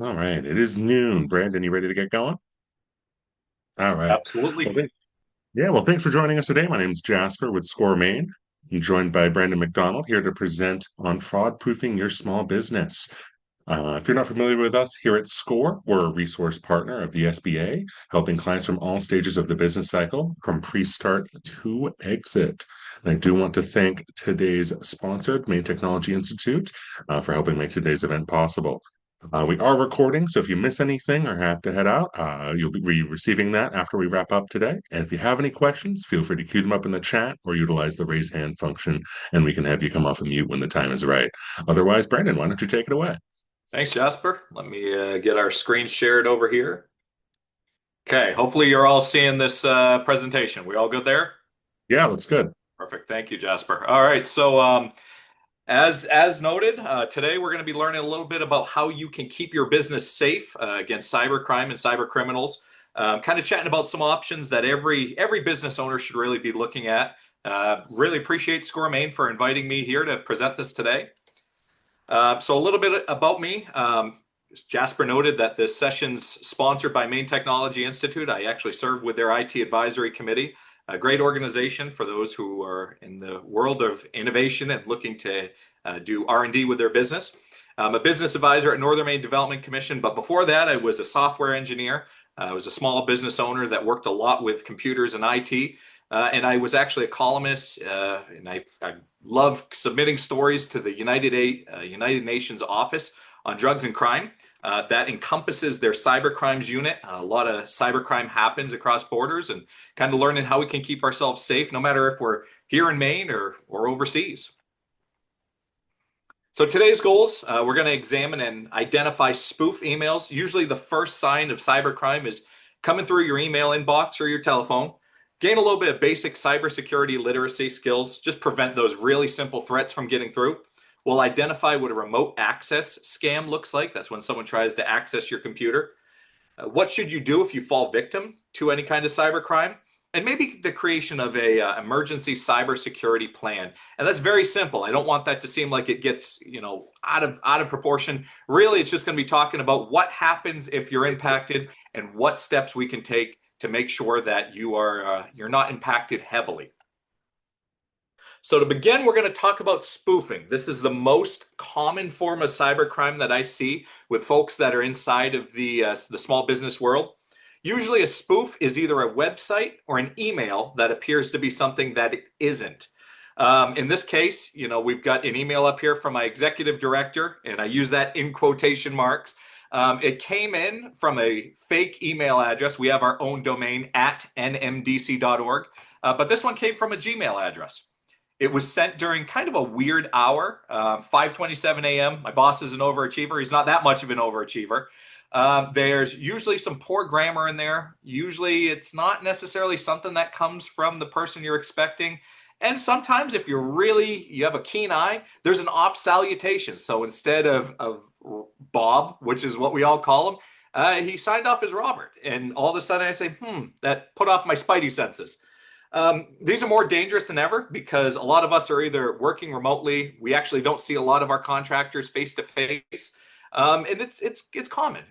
All right, it is noon. Brandon, you ready to get going? All right. Well, Absolutely. thanks for joining us today. My name is Jasper with Score Maine. I'm joined by Brandon McDonald here to present on fraud proofing your small business. If you're not familiar with us here at SCORE, we're a resource partner of the SBA, helping clients from all stages of the business cycle, from pre-start to exit. And I do want to thank today's sponsor, Maine Technology Institute, for helping make today's event possible. We are recording, so if you miss anything or have to head out, you'll be receiving that after we wrap up today. And if you have any questions, feel free to cue them up in the chat or utilize the raise hand function, and we can have you come off of mute when the time is right. Otherwise, Brandon, why don't you take it away? Thanks, Jasper. Let me get our screen shared over here. Okay, hopefully you're all seeing this presentation. We all good there? Yeah, looks good. Perfect. Thank you, Jasper. All right, so as noted, today we're going to be learning a little bit about how you can keep your business safe against cybercrime and cyber criminals. Kind of chatting about some options that every business owner should really be looking at. Really appreciate Score Maine for inviting me here to present this today. So a little bit about me. Jasper noted that this session's sponsored by Maine Technology Institute. I actually serve with their IT advisory committee, a great organization for those who are in the world of innovation and looking to do R&D with their business. I'm a business advisor at Northern Maine Development Commission, but before that, I was a software engineer. I was a small business owner that worked a lot with computers and IT. And I was actually a columnist, and I love submitting stories to the United Nations Office on Drugs and Crime. That encompasses their cyber crimes unit. A lot of cybercrime happens across borders, and kind of learning how we can keep ourselves safe, no matter if we're here in Maine or overseas. So today's goals, we're going to examine and identify spoof emails. Usually the first sign of cybercrime is coming through your email inbox or your telephone. Gain a little bit of basic cybersecurity literacy skills. Just prevent those really simple threats from getting through. We'll identify what a remote access scam looks like. That's when someone tries to access your computer. What should you do if you fall victim to any kind of cybercrime? And maybe the creation of a emergency cybersecurity plan. And that's very simple. I don't want that to seem like it gets, out of proportion. Really, it's just going to be talking about what happens if you're impacted and what steps we can take to make sure that you're not impacted heavily. So to begin, we're going to talk about spoofing. This is the most common form of cybercrime that I see with folks that are inside of the small business world. Usually a spoof is either a website or an email that appears to be something that it isn't. In this case, we've got an email up here from my executive director, and I use that in quotation marks. It came in from a fake email address. We have our own domain at nmdc.org, but this one came from a Gmail address. It was sent during kind of a weird hour, 5:27 a.m. My boss is an overachiever. He's not that much of an overachiever. There's usually some poor grammar in there. Usually it's not necessarily something that comes from the person you're expecting. And sometimes if you have a keen eye, there's an off salutation. So instead of Bob, which is what we all call him, he signed off as Robert. And all of a sudden I say, that put off my spidey senses. These are more dangerous than ever because a lot of us are either working remotely. We actually don't see a lot of our contractors face to face, and it's common.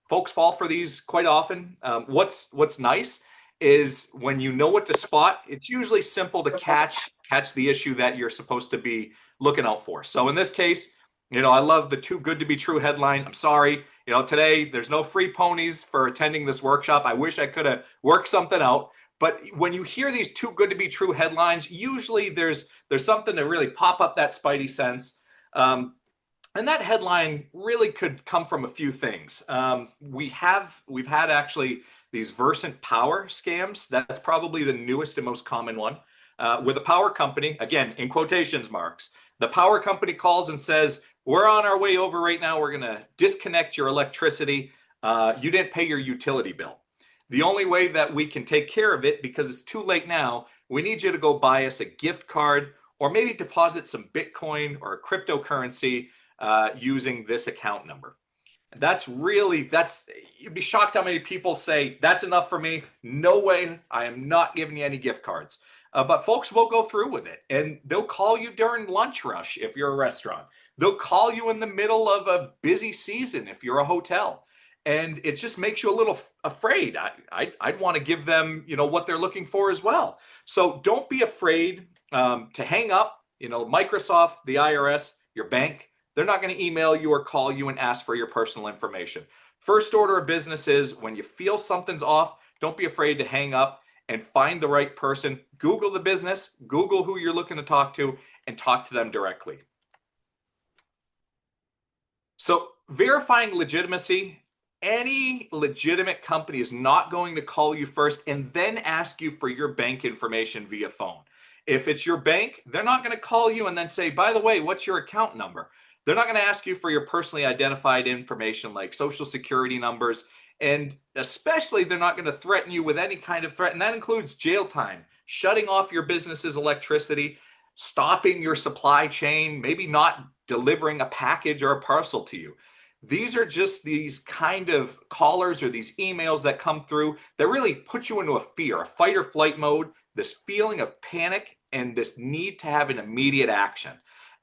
Folks fall for these quite often. What's nice is when you know what to spot. It's usually simple to catch the issue that you're supposed to be looking out for. So in this case, I love the too good to be true headline. I'm sorry. Today there's no free ponies for attending this workshop. I wish I could have worked something out. But when you hear these too good to be true headlines, usually there's something to really pop up that spidey sense. And that headline really could come from a few things. We've had actually these Versant Power scams. That's probably the newest and most common one. With a power company, again, in quotations marks, the power company calls and says, "We're on our way over right now. We're going to disconnect your electricity. You didn't pay your utility bill. The only way that we can take care of it, because it's too late now, we need you to go buy us a gift card or maybe deposit some Bitcoin or a cryptocurrency using this account number." You'd be shocked how many people say, "That's enough for me. No way. I am not giving you any gift cards." But folks will go through with it, and they'll call you during lunch rush if you're a restaurant. They'll call you in the middle of a busy season if you're a hotel. And it just makes you a little afraid. I'd want to give them, what they're looking for as well. So don't be afraid to hang up. Microsoft, the IRS, your bank, they're not going to email you or call you and ask for your personal information. First order of business is when you feel something's off, don't be afraid to hang up and find the right person. Google the business, Google who you're looking to talk to, and talk to them directly. So verifying legitimacy, any legitimate company is not going to call you first and then ask you for your bank information via phone. If it's your bank, they're not going to call you and then say, by the way, what's your account number? They're not going to ask you for your personally identified information like social security numbers. And especially, they're not going to threaten you with any kind of threat. And that includes jail time, shutting off your business's electricity, stopping your supply chain, maybe not delivering a package or a parcel to you. These are just these kind of callers or these emails that come through that really put you into a fear, a fight or flight mode, this feeling of panic and this need to have an immediate action.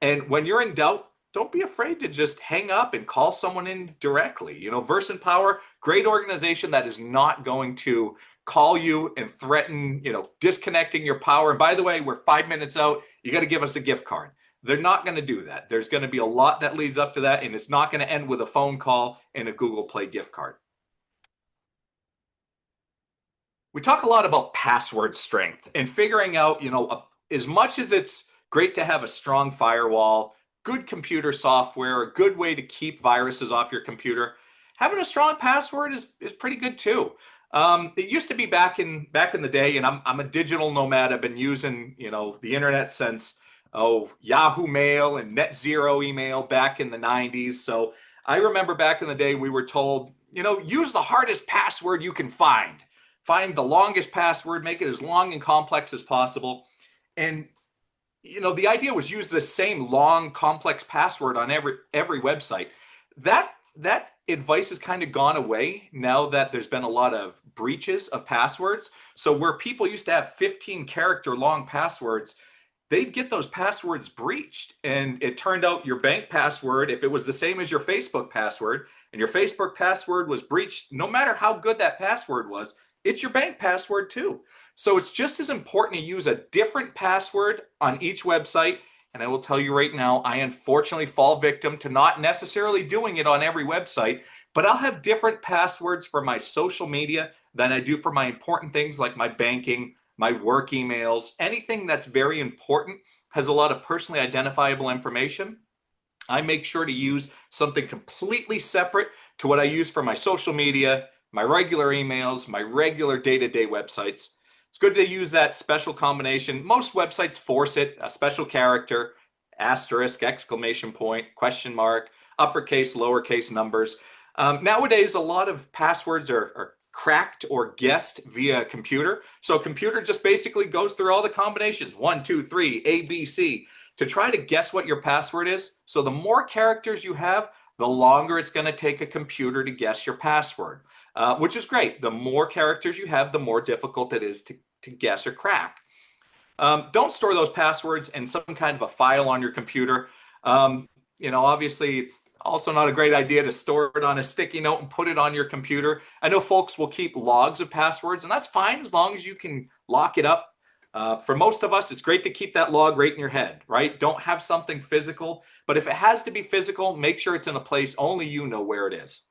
And when you're in doubt, don't be afraid to just hang up and call someone in directly. Verse Power, great organization that is not going to call you and threaten, disconnecting your power. And by the way, we're 5 minutes out. You got to give us a gift card. They're not going to do that. There's going to be a lot that leads up to that, and it's not going to end with a phone call and a Google Play gift card. We talk a lot about password strength and figuring out, as much as it's great to have a strong firewall, good computer software, a good way to keep viruses off your computer, having a strong password is pretty good too. It used to be back in the day, and I'm a digital nomad. I've been using the internet since Yahoo Mail and Net Zero email back in the 90s. So I remember back in the day we were told, use the hardest password you can find. Find the longest password, make it as long and complex as possible. And the idea was use the same long, complex password on every website. That advice has kind of gone away now that there's been a lot of breaches of passwords. So where people used to have 15-character long passwords, they'd get those passwords breached. And it turned out your bank password, if it was the same as your Facebook password, and your Facebook password was breached, no matter how good that password was, it's your bank password too. So it's just as important to use a different password on each website. And I will tell you right now, I unfortunately fall victim to not necessarily doing it on every website, but I'll have different passwords for my social media than I do for my important things like my banking, my work emails. Anything that's very important has a lot of personally identifiable information. I make sure to use something completely separate to what I use for my social media, my regular emails, my regular day-to-day websites. It's good to use that special combination. Most websites force it, a special character, asterisk, exclamation point, question mark, uppercase, lowercase numbers. Nowadays, a lot of passwords are cracked or guessed via computer. So a computer just basically goes through all the combinations, 1, 2, 3, A, B, C, to try to guess what your password is. So the more characters you have, the longer it's going to take a computer to guess your password, which is great. The more characters you have, the more difficult it is to guess or crack. Don't store those passwords in some kind of a file on your computer. Obviously, it's also not a great idea to store it on a sticky note and put it on your computer. I know folks will keep logs of passwords, and that's fine as long as you can lock it up. For most of us, it's great to keep that log right in your head, right? Don't have something physical, but if it has to be physical, make sure it's in a place only you know where it is.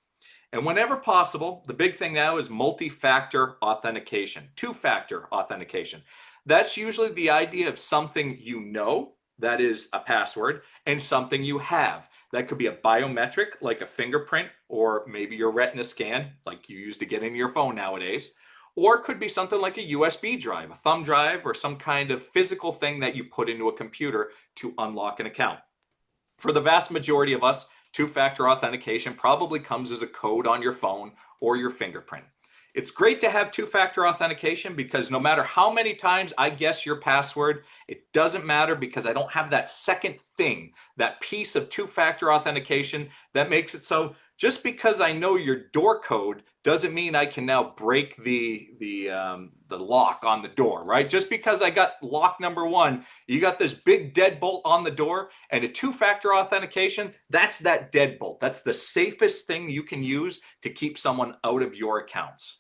And whenever possible, the big thing now is multi-factor authentication, two-factor authentication. That's usually the idea of something you know, that is a password, and something you have. That could be a biometric, like a fingerprint, or maybe your retina scan, like you use to get into your phone nowadays. Or it could be something like a USB drive, a thumb drive, or some kind of physical thing that you put into a computer to unlock an account. For the vast majority of us, two-factor authentication probably comes as a code on your phone or your fingerprint. It's great to have two-factor authentication because no matter how many times I guess your password, it doesn't matter because I don't have that second thing, that piece of two-factor authentication that makes it so Just because I know your door code doesn't mean I can now break the lock on the door, right? Just because I got lock number one, you got this big deadbolt on the door and a two-factor authentication, that's that deadbolt. That's the safest thing you can use to keep someone out of your accounts.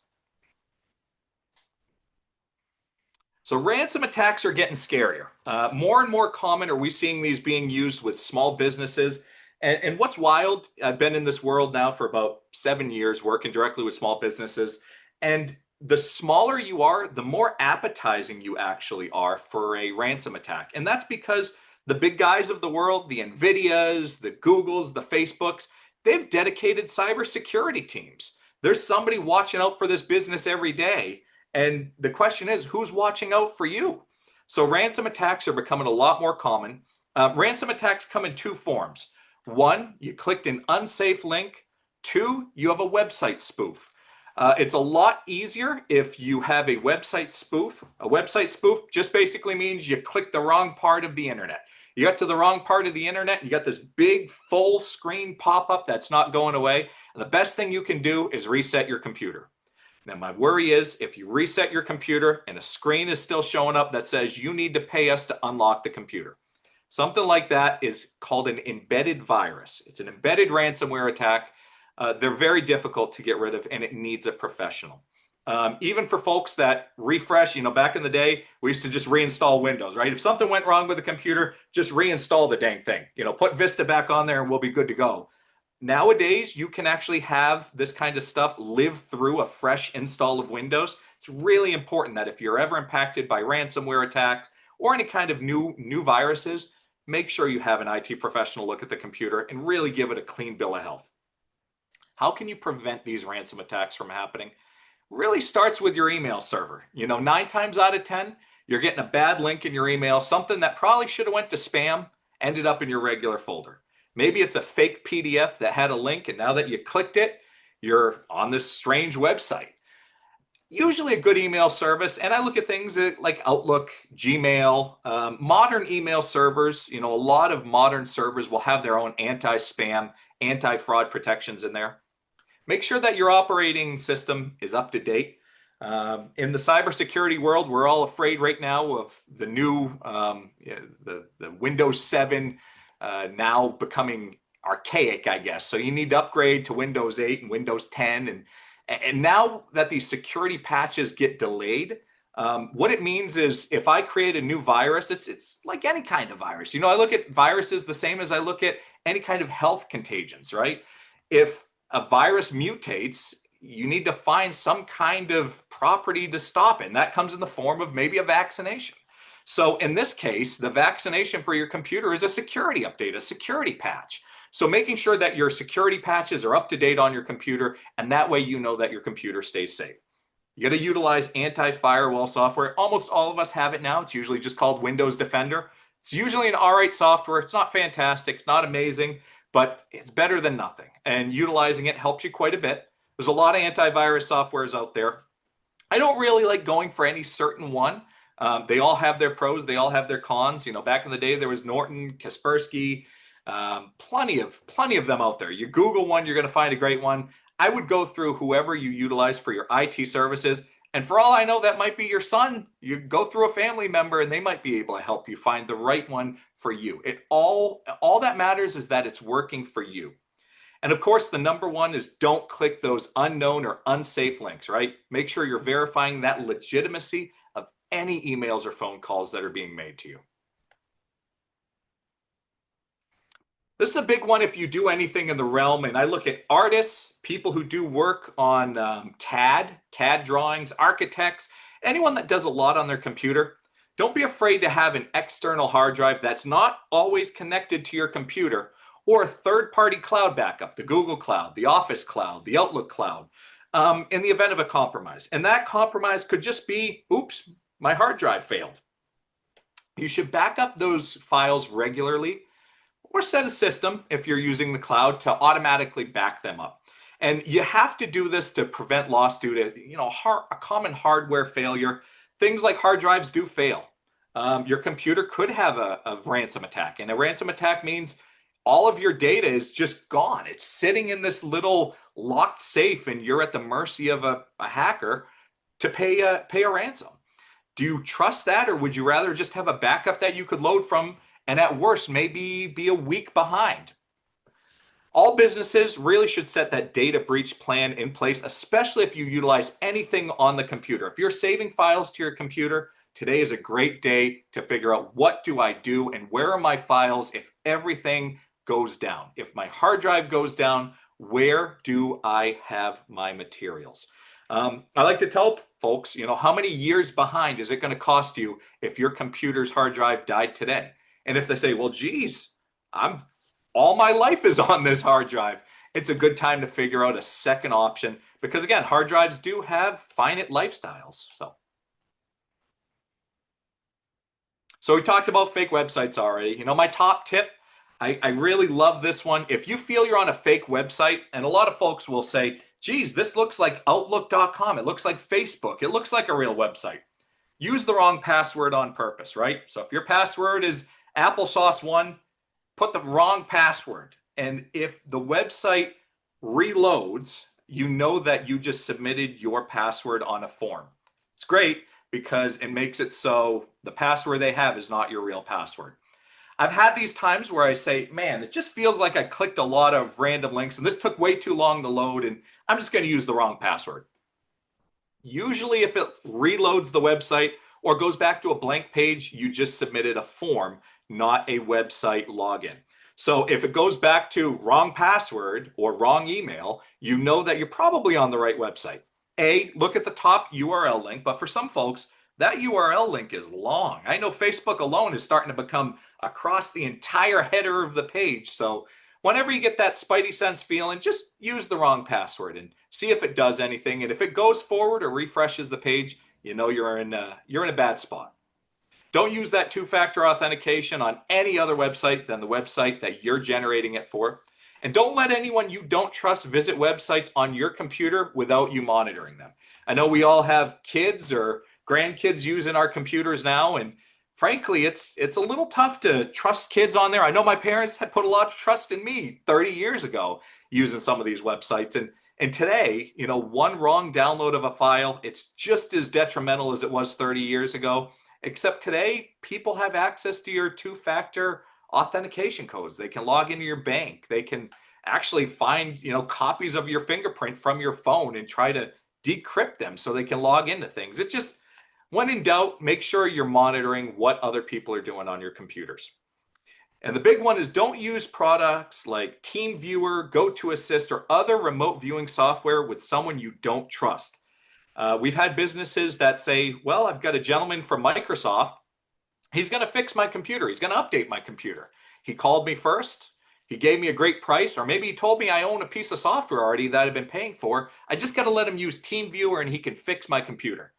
So ransom attacks are getting scarier. More and more common are we seeing these being used with small businesses. And what's wild, I've been in this world now for about 7 years, working directly with small businesses. And the smaller you are, the more appetizing you actually are for a ransom attack. And that's because the big guys of the world, the NVIDIAs, the Googles, the Facebooks, they've dedicated cybersecurity teams. There's somebody watching out for this business every day. And the question is, who's watching out for you? So ransom attacks are becoming a lot more common. Ransom attacks come in two forms. One, you clicked an unsafe link. Two, you have a website spoof. It's a lot easier if you have a website spoof. A website spoof just basically means you clicked the wrong part of the internet. You got to the wrong part of the internet, you got this big full screen pop-up that's not going away. And the best thing you can do is reset your computer. Now, my worry is if you reset your computer and a screen is still showing up that says you need to pay us to unlock the computer. Something like that is called an embedded virus. It's an embedded ransomware attack. They're very difficult to get rid of, and it needs a professional. Even for folks that refresh, back in the day, we used to just reinstall Windows, right? If something went wrong with the computer, just reinstall the dang thing. Put Vista back on there and we'll be good to go. Nowadays, you can actually have this kind of stuff live through a fresh install of Windows. It's really important that if you're ever impacted by ransomware attacks or any kind of new viruses, make sure you have an IT professional look at the computer and really give it a clean bill of health. How can you prevent these ransom attacks from happening? Really starts with your email server. 9 times out of 10, you're getting a bad link in your email, something that probably should have went to spam, ended up in your regular folder. Maybe it's a fake PDF that had a link, and now that you clicked it, you're on this strange website. Usually a good email service, and I look at things like Outlook, Gmail, modern email servers. A lot of modern servers will have their own anti-spam, anti-fraud protections in there. Make sure that your operating system is up to date. In the cybersecurity world, we're all afraid right now of the new, the Windows 7 now becoming archaic, I guess. So you need to upgrade to Windows 8 and Windows 10. And now that these security patches get delayed, what it means is if I create a new virus, it's like any kind of virus. I look at viruses the same as I look at any kind of health contagions, right? If a virus mutates, you need to find some kind of property to stop it. And that comes in the form of maybe a vaccination. So in this case, the vaccination for your computer is a security update, a security patch. So making sure that your security patches are up to date on your computer, and that way you know that your computer stays safe. You got to utilize anti-firewall software. Almost all of us have it now. It's usually just called Windows Defender. It's usually an all right software. It's not fantastic. It's not amazing, but it's better than nothing. And utilizing it helps you quite a bit. There's a lot of antivirus softwares out there. I don't really like going for any certain one. They all have their pros. They all have their cons. Back in the day, there was Norton, Kaspersky, plenty of them out there. You Google one, you're going to find a great one. I would go through whoever you utilize for your IT services. And for all I know, that might be your son. You go through a family member and they might be able to help you find the right one for you. All that matters is that it's working for you. And of course, the number one is don't click those unknown or unsafe links, right? Make sure you're verifying that legitimacy of any emails or phone calls that are being made to you. This is a big one if you do anything in the realm, and I look at artists, people who do work on CAD drawings, architects, anyone that does a lot on their computer. Don't be afraid to have an external hard drive that's not always connected to your computer, or a third-party cloud backup, the Google Cloud, the Office Cloud, the Outlook Cloud, in the event of a compromise. And that compromise could just be, oops, my hard drive failed. You should back up those files regularly, or set a system, if you're using the cloud, to automatically back them up. And you have to do this to prevent loss due to a common hardware failure. Things like hard drives do fail. Your computer could have a ransom attack. And a ransom attack means all of your data is just gone. It's sitting in this little locked safe, and you're at the mercy of a hacker to pay a ransom. Do you trust that, or would you rather just have a backup that you could load from and at worst maybe be a week behind? All businesses really should set that data breach plan in place, especially if you utilize anything on the computer. If you're saving files to your computer, today is a great day to figure out what do I do and where are my files if everything goes down. If my hard drive goes down, where do I have my materials? I like to tell folks, how many years behind is it going to cost you if your computer's hard drive died today? And if they say, well, geez, I'm all my life is on this hard drive, it's a good time to figure out a second option because, again, hard drives do have finite lifestyles. So we talked about fake websites already. My top tip, I really love this one. If you feel you're on a fake website, and a lot of folks will say, geez, this looks like Outlook.com. It looks like Facebook. It looks like a real website. Use the wrong password on purpose, right? So if your password is applesauce1, put the wrong password. And if the website reloads, you know that you just submitted your password on a form. It's great because it makes it so the password they have is not your real password. I've had these times where I say, man, it just feels like I clicked a lot of random links and this took way too long to load and I'm just going to use the wrong password. Usually if it reloads the website or goes back to a blank page, you just submitted a form, not a website login. So if it goes back to wrong password or wrong email, you know that you're probably on the right website. Look at the top URL link, but for some folks, that URL link is long. I know Facebook alone is starting to become across the entire header of the page. So whenever you get that spidey sense feeling, just use the wrong password and see if it does anything. And if it goes forward or refreshes the page, you know you're in a bad spot. Don't use that two-factor authentication on any other website than the website that you're generating it for. And don't let anyone you don't trust visit websites on your computer without you monitoring them. I know we all have kids or grandkids using our computers now, and frankly, it's a little tough to trust kids on there. I know my parents had put a lot of trust in me 30 years ago using some of these websites, and today, one wrong download of a file, it's just as detrimental as it was 30 years ago. Except today, people have access to your two-factor authentication codes. They can log into your bank. They can actually find, copies of your fingerprint from your phone and try to decrypt them so they can log into things. It's just, when in doubt, make sure you're monitoring what other people are doing on your computers. And the big one is don't use products like TeamViewer, GoToAssist, or other remote viewing software with someone you don't trust. We've had businesses that say, well, I've got a gentleman from Microsoft. He's going to fix my computer. He's going to update my computer. He called me first. He gave me a great price, or maybe he told me I own a piece of software already that I've been paying for. I just got to let him use TeamViewer and he can fix my computer.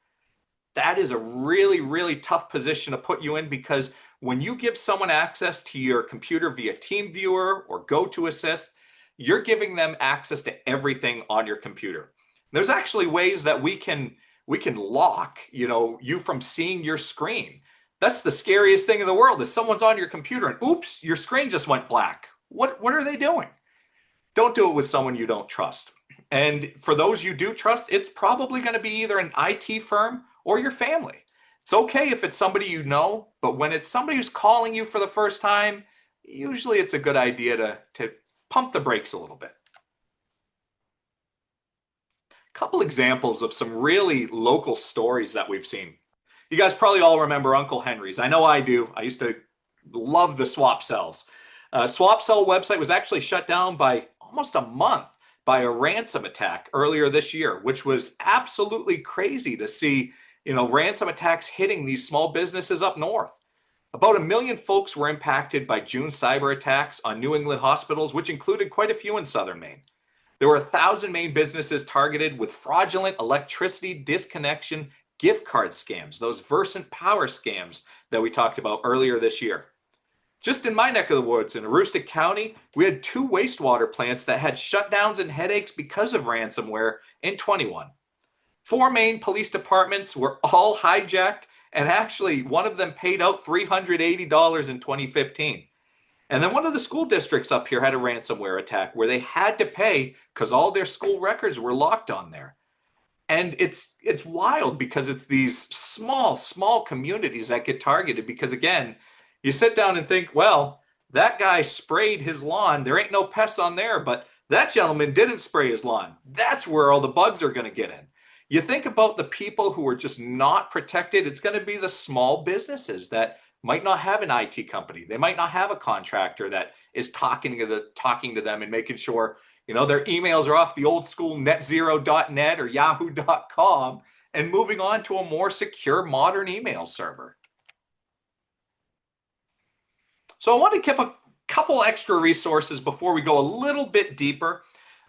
That is a really, really tough position to put you in because when you give someone access to your computer via TeamViewer or GoToAssist, you're giving them access to everything on your computer. There's actually ways that we can lock, you from seeing your screen. That's the scariest thing in the world is someone's on your computer and oops, your screen just went black. What are they doing? Don't do it with someone you don't trust. And for those you do trust, it's probably going to be either an IT firm or your family. It's okay if it's somebody you know, but when it's somebody who's calling you for the first time, usually it's a good idea to pump the brakes a little bit. Couple examples of some really local stories that we've seen. You guys probably all remember Uncle Henry's. I know I do. I used to love the swap cells. Swap cell website was actually shut down by almost a month by a ransom attack earlier this year, which was absolutely crazy to see, ransom attacks hitting these small businesses up north. About 1 million folks were impacted by June cyber attacks on New England hospitals, which included quite a few in southern Maine. There were 1,000 Maine businesses targeted with fraudulent electricity disconnection gift card scams, those Versant Power scams that we talked about earlier this year. Just in my neck of the woods in Aroostook County, we had 2 wastewater plants that had shutdowns and headaches because of ransomware in 21. 4 Maine police departments were all hijacked, and actually one of them paid out $380 in 2015. And then one of the school districts up here had a ransomware attack where they had to pay because all their school records were locked on there. And it's wild because it's these small communities that get targeted because again, you sit down and think, well, that guy sprayed his lawn. There ain't no pests on there, but that gentleman didn't spray his lawn. That's where all the bugs are going to get in. You think about the people who are just not protected, it's going to be the small businesses that might not have an IT company. They might not have a contractor that is talking to them and making sure their emails are off the old school netzero.net or yahoo.com and moving on to a more secure modern email server. So I want to keep a couple extra resources before we go a little bit deeper.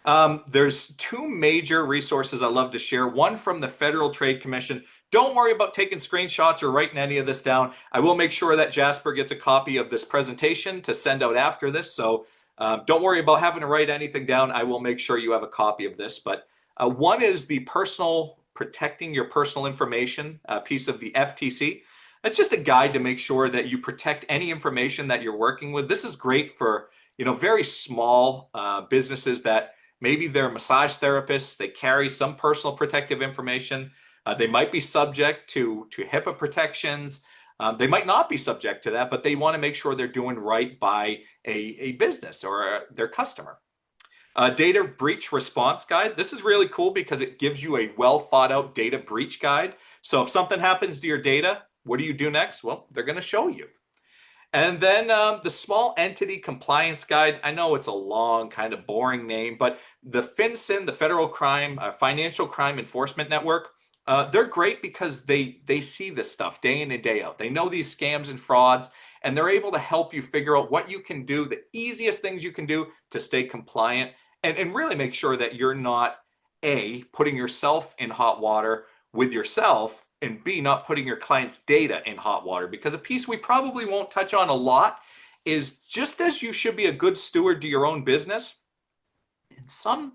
There's two major resources I love to share. One from the Federal Trade Commission. Don't worry about taking screenshots or writing any of this down. I will make sure that Jasper gets a copy of this presentation to send out after this. So don't worry about having to write anything down. I will make sure you have a copy of this. But one is the protecting your personal information piece of the FTC. It's just a guide to make sure that you protect any information that you're working with. This is great for very small businesses that maybe they're massage therapists. They carry some personal protective information. They might be subject to HIPAA protections. They might not be subject to that, but they want to make sure they're doing right by a business or their customer. Data breach response guide. This is really cool because it gives you a well thought out data breach guide. So if something happens to your data, what do you do next? Well, they're going to show you. And then the small entity compliance guide. I know it's a long, kind of boring name, but the FinCEN, the Federal Financial Crime Enforcement Network, they're great because they see this stuff day in and day out. They know these scams and frauds, and they're able to help you figure out what you can do, the easiest things you can do to stay compliant and really make sure that you're not, A, putting yourself in hot water with yourself, and B, not putting your client's data in hot water. Because a piece we probably won't touch on a lot is just as you should be a good steward to your own business, in some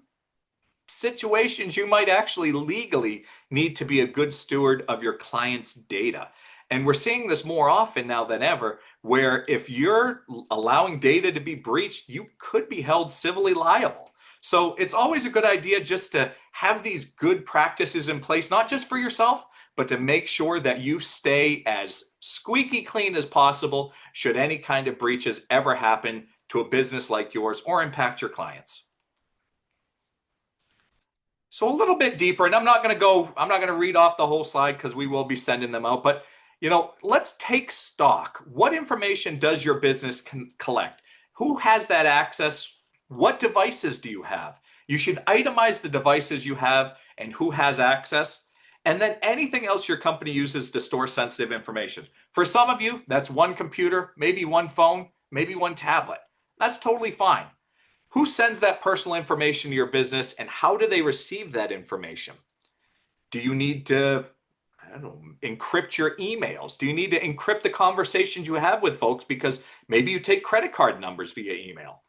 situations you might actually legally need to be a good steward of your client's data. And we're seeing this more often now than ever, where if you're allowing data to be breached, you could be held civilly liable. So it's always a good idea just to have these good practices in place, not just for yourself, but to make sure that you stay as squeaky clean as possible should any kind of breaches ever happen to a business like yours or impact your clients. So a little bit deeper, and I'm not going to read off the whole slide because we will be sending them out, but let's take stock. What information does your business collect? Who has that access? What devices do you have? You should itemize the devices you have and who has access. And then anything else your company uses to store sensitive information. For some of you, that's one computer, maybe one phone, maybe one tablet. That's totally fine. Who sends that personal information to your business and how do they receive that information? Do you need to, encrypt your emails? Do you need to encrypt the conversations you have with folks because maybe you take credit card numbers via email?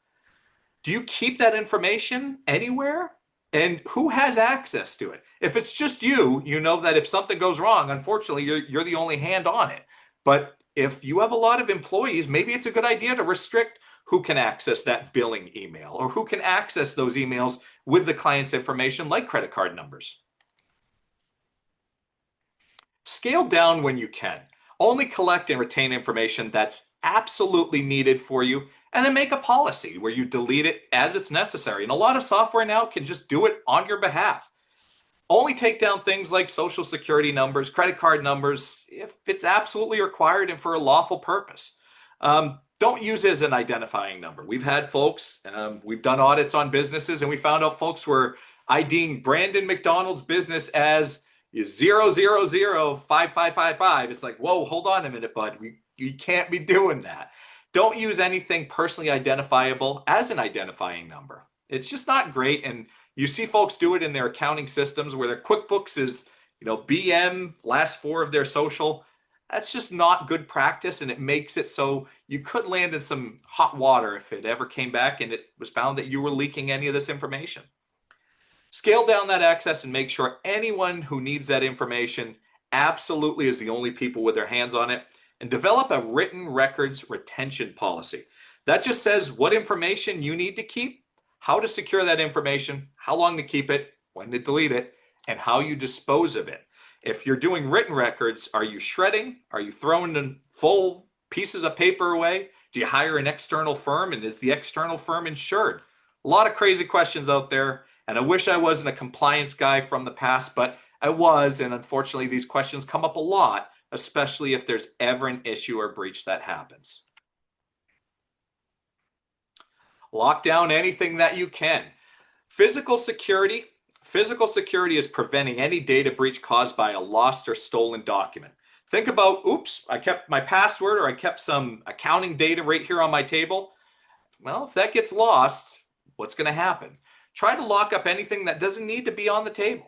Do you keep that information anywhere? And who has access to it? If it's just you, you know that if something goes wrong, unfortunately, you're the only hand on it. But if you have a lot of employees, maybe it's a good idea to restrict who can access that billing email or who can access those emails with the client's information, like credit card numbers. Scale down when you can. Only collect and retain information that's absolutely needed for you, and then make a policy where you delete it as it's necessary. And a lot of software now can just do it on your behalf. Only take down things like social security numbers, credit card numbers, if it's absolutely required and for a lawful purpose. Don't use it as an identifying number. We've had folks, we've done audits on businesses, and we found out folks were IDing Brandon McDonald's business as 0005555. It's like, whoa, hold on a minute, bud. You can't be doing that. Don't use anything personally identifiable as an identifying number. It's just not great. And you see folks do it in their accounting systems where their QuickBooks is, BM, last four of their social. That's just not good practice. And it makes it so you could land in some hot water if it ever came back and it was found that you were leaking any of this information. Scale down that access and make sure anyone who needs that information absolutely is the only people with their hands on it. And develop a written records retention policy. That just says what information you need to keep, how to secure that information, how long to keep it, when to delete it, and how you dispose of it. If you're doing written records, are you shredding? Are you throwing the full pieces of paper away? Do you hire an external firm, and is the external firm insured? A lot of crazy questions out there, and I wish I wasn't a compliance guy from the past, but I was, and unfortunately these questions come up a lot, especially if there's ever an issue or breach that happens. Lock down anything that you can. Physical security. Physical security is preventing any data breach caused by a lost or stolen document. Think about, oops, I kept my password or I kept some accounting data right here on my table. Well, if that gets lost, what's going to happen? Try to lock up anything that doesn't need to be on the table.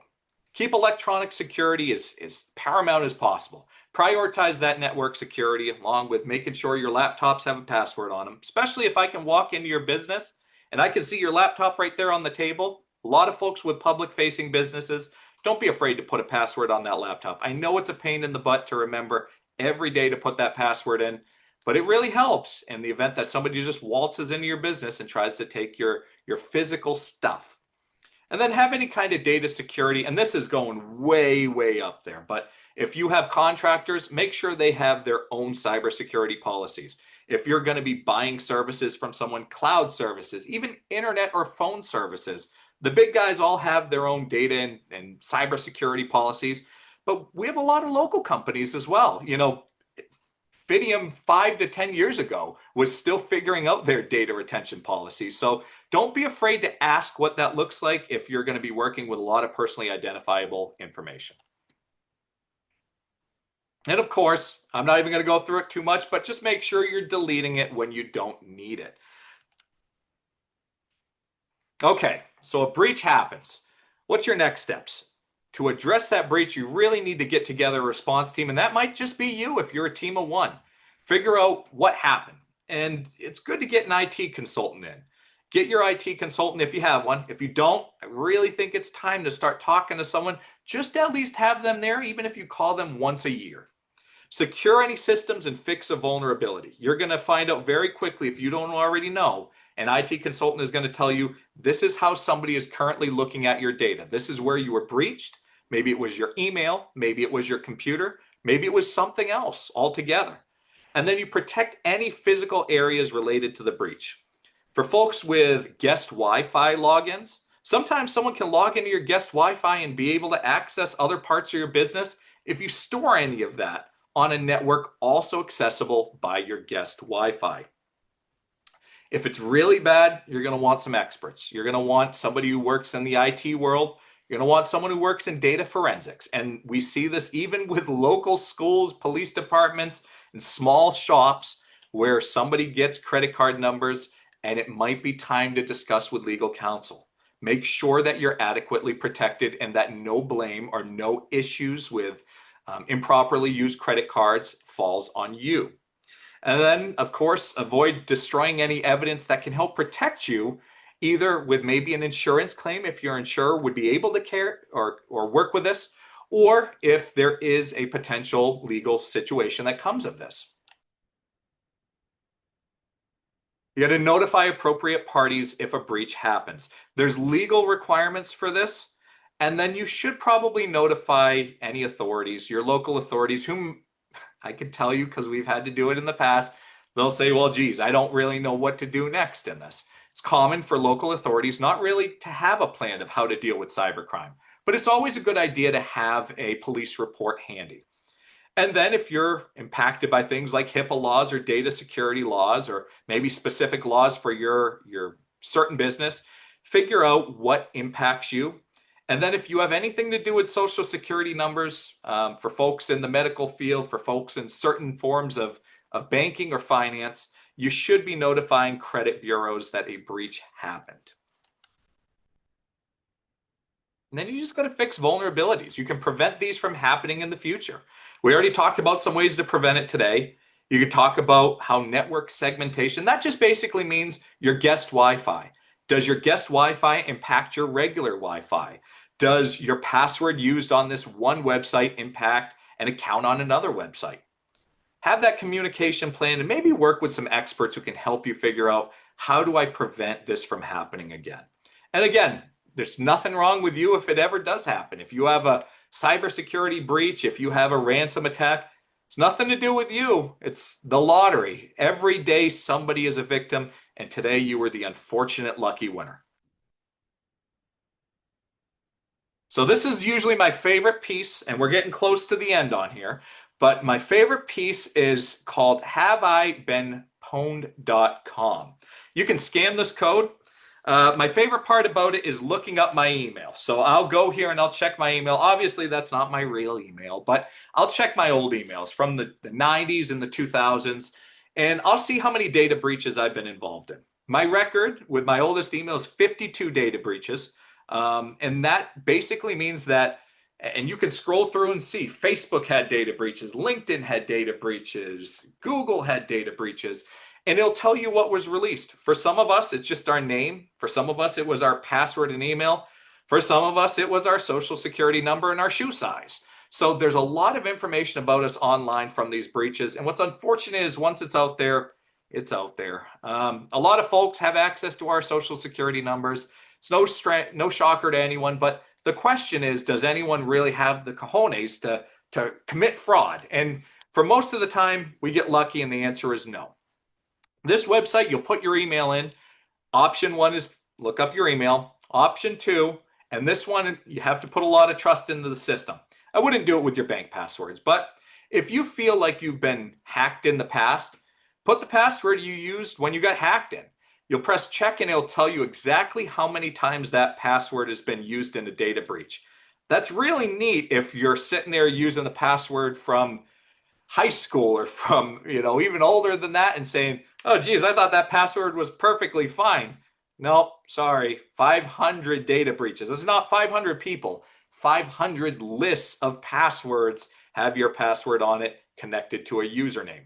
Keep electronic security as paramount as possible. Prioritize that network security along with making sure your laptops have a password on them, especially if I can walk into your business and I can see your laptop right there on the table. A lot of folks with public-facing businesses, don't be afraid to put a password on that laptop. I know it's a pain in the butt to remember every day to put that password in, but it really helps in the event that somebody just waltzes into your business and tries to take your physical stuff. And then have any kind of data security, and this is going way, way up there, but if you have contractors, make sure they have their own cybersecurity policies. If you're going to be buying services from someone, cloud services, even internet or phone services, the big guys all have their own data and cybersecurity policies, but we have a lot of local companies as well. You know, Fidium 5 to 10 years ago was still figuring out their data retention policies. So don't be afraid to ask what that looks like if you're going to be working with a lot of personally identifiable information. And of course, I'm not even going to go through it too much, but just make sure you're deleting it when you don't need it. Okay, so a breach happens. What's your next steps? To address that breach, you really need to get together a response team, and that might just be you if you're a team of one. Figure out what happened. And it's good to get an IT consultant in. Get your IT consultant if you have one. If you don't, I really think it's time to start talking to someone. Just at least have them there, even if you call them once a year. Secure any systems and fix a vulnerability. You're going to find out very quickly, if you don't already know, an IT consultant is going to tell you, this is how somebody is currently looking at your data. This is where you were breached. Maybe it was your email. Maybe it was your computer. Maybe it was something else altogether. And then you protect any physical areas related to the breach. For folks with guest Wi-Fi logins, sometimes someone can log into your guest Wi-Fi and be able to access other parts of your business. If you store any of that on a network also accessible by your guest Wi-Fi. If it's really bad, you're going to want some experts. You're going to want somebody who works in the IT world. You're going to want someone who works in data forensics. And we see this even with local schools, police departments, and small shops where somebody gets credit card numbers and it might be time to discuss with legal counsel. Make sure that you're adequately protected and that no blame or no issues with improperly used credit cards falls on you. And then, of course, avoid destroying any evidence that can help protect you, either with maybe an insurance claim if your insurer would be able to care or work with this, or if there is a potential legal situation that comes of this. You got to notify appropriate parties if a breach happens. There's legal requirements for this, and then you should probably notify any authorities, your local authorities, whom I can tell you because we've had to do it in the past. They'll say, well, geez, I don't really know what to do next in this. It's common for local authorities not really to have a plan of how to deal with cybercrime, but it's always a good idea to have a police report handy. And then if you're impacted by things like HIPAA laws or data security laws, or maybe specific laws for your certain business, figure out what impacts you. And then if you have anything to do with social security numbers, for folks in the medical field, for folks in certain forms of banking or finance, you should be notifying credit bureaus that a breach happened. And then you just got to fix vulnerabilities. You can prevent these from happening in the future. We already talked about some ways to prevent it today. You could talk about how network segmentation, that just basically means your guest Wi-Fi. Does your guest Wi-Fi impact your regular Wi-Fi? Does your password used on this one website impact an account on another website? have that communication plan and maybe work with some experts who can help you figure out how do I prevent this from happening again. And again, there's nothing wrong with you if it ever does happen. If you have a cybersecurity breach, if you have a ransom attack, it's nothing to do with you. It's the lottery. Every day somebody is a victim, and today you were the unfortunate lucky winner. So this is usually my favorite piece, and we're getting close to the end on here. But my favorite piece is called HaveIBeenPwned.com. You can scan this code. My favorite part about it is looking up my email. So I'll go here and I'll check my email. Obviously, that's not my real email, but I'll check my old emails from the 90s and the 2000s, and I'll see how many data breaches I've been involved in. My record with my oldest email is 52 data breaches. And that basically means that, and you can scroll through and see Facebook had data breaches, LinkedIn had data breaches, Google had data breaches, and it'll tell you what was released. For some of us, it's just our name. For some of us, it was our password and email. For some of us, it was our social security number and our shoe size. So there's a lot of information about us online from these breaches. And what's unfortunate is once it's out there, it's out there. A lot of folks have access to our social security numbers. It's no shocker to anyone, but the question is, does anyone really have the cojones to commit fraud? And for most of the time, we get lucky, and the answer is no. This website, you'll put your email in. Option one is look up your email. Option two, and this one, you have to put a lot of trust into the system. I wouldn't do it with your bank passwords, but if you feel like you've been hacked in the past, put the password you used when you got hacked in. You'll press check and it'll tell you exactly how many times that password has been used in a data breach. That's really neat if you're sitting there using the password from high school or from, even older than that and saying, oh, geez, I thought that password was perfectly fine. Nope, sorry, 500 data breaches. It's not 500 people. 500 lists of passwords have your password on it connected to a username.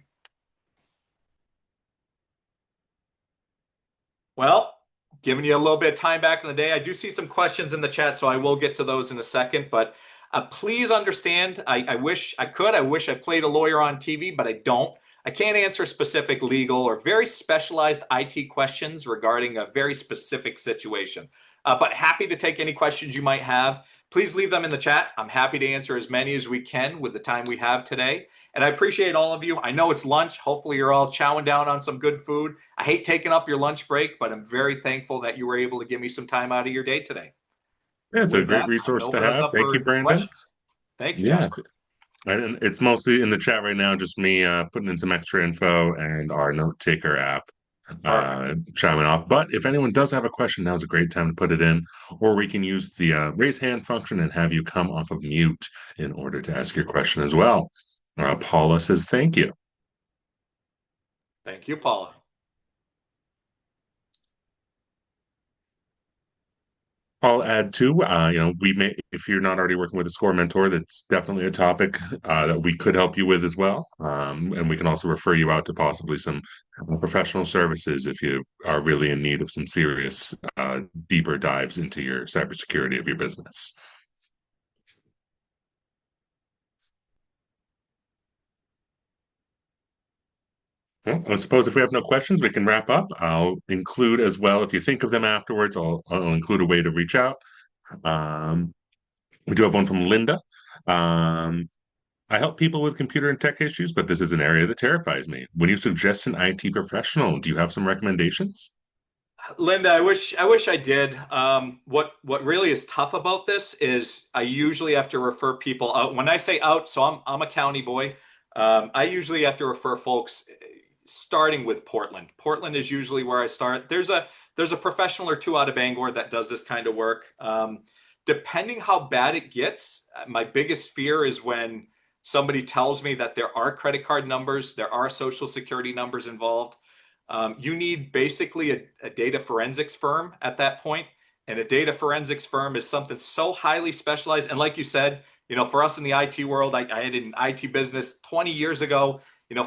Well, giving you a little bit of time back in the day, I do see some questions in the chat, so I will get to those in a second. But please understand, I wish I could. I wish I played a lawyer on TV, but I don't. I can't answer specific legal or very specialized IT questions regarding a very specific situation. But happy to take any questions you might have. Please leave them in the chat. I'm happy to answer as many as we can with the time we have today. And I appreciate all of you. I know it's lunch. Hopefully you're all chowing down on some good food. I hate taking up your lunch break, but I'm very thankful that you were able to give me some time out of your day today. Yeah, it's a With great that, I'm going to resource to open us have. up Thank you, for Brandon. questions. Thank you, Yeah, Jasper. and it's mostly in the chat right now, just me putting in some extra info and our note taker app Perfect. chiming off. But if anyone does have a question, now's a great time to put it in, or we can use the raise hand function and have you come off of mute in order to ask your question as well. Paula says thank you. Thank you, Paula. I'll add too, we may, if you're not already working with a score mentor, that's definitely a topic that we could help you with as well. And we can also refer you out to possibly some professional services if you are really in need of some serious, deeper dives into your cybersecurity of your business. Well, I suppose if we have no questions, we can wrap up. I'll include as well, if you think of them afterwards, I'll include a way to reach out. Um, we do have one from Linda. Um, I help people with computer and tech issues, but this is an area that terrifies me. When you suggest an IT professional, do you have some recommendations? Linda, I wish I did. What really is tough about this is I usually have to refer people out. When I say out, so I'm a county boy. I usually have to refer folks starting with Portland. Portland is usually where I start. There's a professional or two out of Bangor that does this kind of work. Depending how bad it gets, my biggest fear is when somebody tells me that there are credit card numbers, there are social security numbers involved. You need basically a data forensics firm at that point. And a data forensics firm is something so highly specialized. And like you said, for us in the IT world, I had an IT business 20 years ago,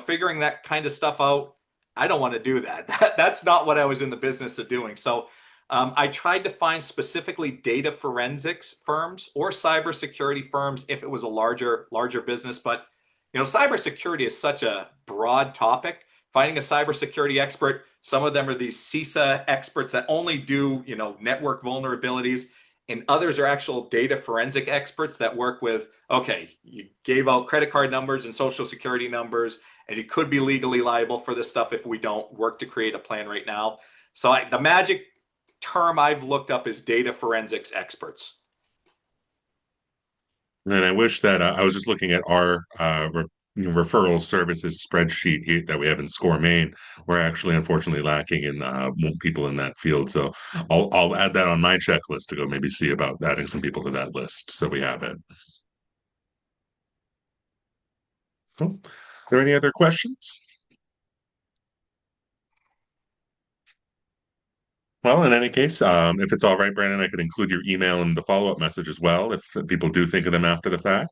figuring that kind of stuff out. I don't want to do that. That's not what I was in the business of doing. So I tried to find specifically data forensics firms or cybersecurity firms if it was a larger business. But Cybersecurity is such a broad topic. Finding a cybersecurity expert, some of them are these CISA experts that only do, network vulnerabilities, and others are actual data forensic experts that work with, okay, you gave out credit card numbers and social security numbers, and you could be legally liable for this stuff if we don't work to create a plan right now. So the magic term I've looked up is data forensics experts. And I wish that I was just looking at our referral services spreadsheet here that we have in Score Maine. We're actually unfortunately lacking in people in that field. So I'll add that on my checklist to go maybe see about adding some people to that list so we have it. Cool. Are there any other questions? Well, in any case, if it's all right, Brandon, I could include your email in the follow-up message as well if people do think of them after the fact.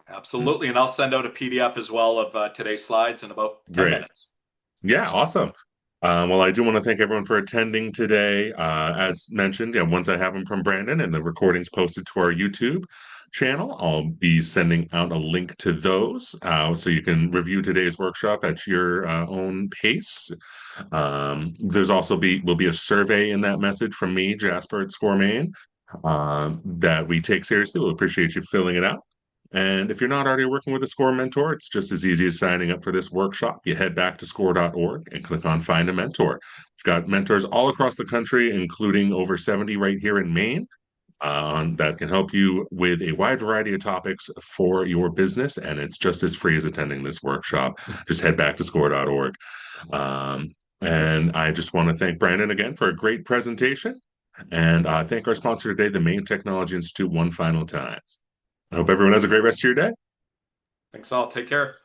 Absolutely. And I'll send out a PDF as well of today's slides in about 10 Great. minutes. Yeah, awesome. Well, I do want to thank everyone for attending today. As mentioned, yeah, once I have them from Brandon and the recordings posted to our YouTube channel, I'll be sending out a link to those so you can review today's workshop at your own pace. There's also will be a survey in that message from me, Jasper at Score Maine, that we take seriously. We'll appreciate you filling it out. And if you're not already working with a SCORE mentor, it's just as easy as signing up for this workshop. You head back to score.org and click on Find a Mentor. We've got mentors all across the country, including over 70 right here in Maine, that can help you with a wide variety of topics for your business. And it's just as free as attending this workshop. Just head back to score.org. Um, and I just want to thank Brandon again for a great presentation. And thank our sponsor today, the Maine Technology Institute, one final time. I hope everyone has a great rest of your day. Thanks all. Take care.